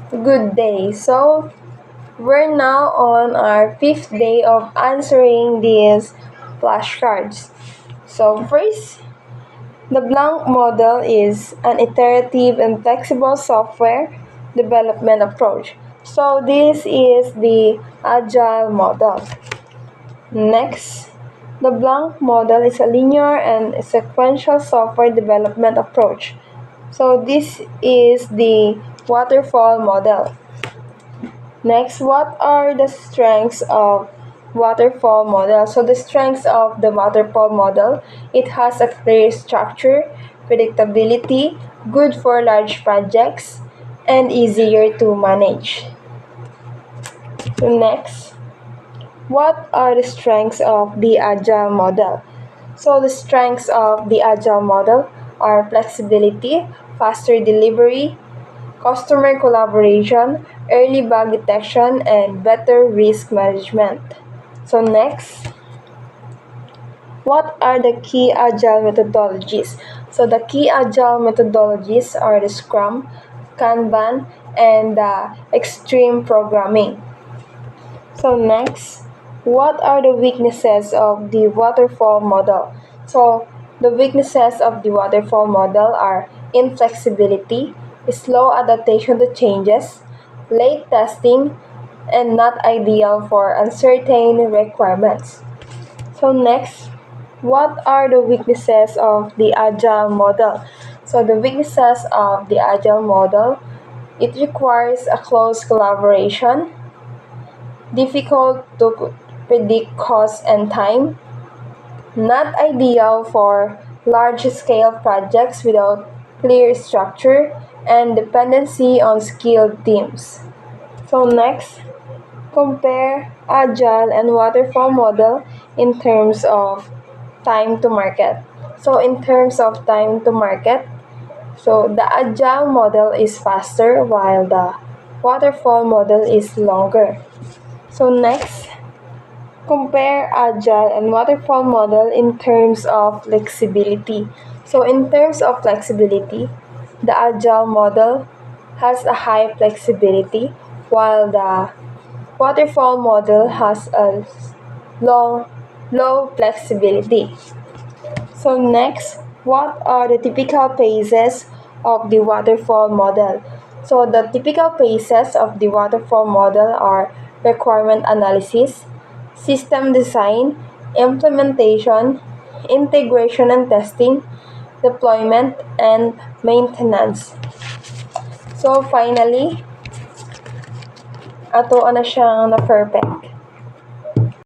Good day. So, we're now on our fifth day of answering these flashcards. So, first, the blank model is an iterative and flexible software development approach. So, this is the Agile model. Next, the blank model is a linear and sequential software development approach. So, this is the Waterfall model. Next, what are the strengths of waterfall model? So the strengths of the waterfall model, it has a clear structure, predictability, good for large projects, and easier to manage. So next, what are the strengths of the agile model? So the strengths of the agile model are flexibility, faster delivery, customer collaboration, early bug detection, and better risk management. So next, what are the key agile methodologies? So the key agile methodologies are the Scrum, Kanban, and the extreme programming. So next, what are the weaknesses of the waterfall model? So the weaknesses of the waterfall model are inflexibility, slow adaptation to changes, late testing, and not ideal for uncertain requirements. So next, what are the weaknesses of the agile model? So the weaknesses of the agile model, it requires a close collaboration, difficult to predict cost and time, not ideal for large-scale projects without clear structure, and dependency on skilled teams. So next, compare Agile and Waterfall model in terms of time to market. So in terms of time to market, so the Agile model is faster while the Waterfall model is longer. So next, compare Agile and Waterfall model in terms of flexibility. So in terms of flexibility, the Agile model has a high flexibility while the Waterfall model has a low flexibility. So next, what are the typical phases of the waterfall model? So the typical phases of the waterfall model are requirement analysis, system design, implementation, integration and testing, deployment, and maintenance. So finally, ato na siyang na-perfect.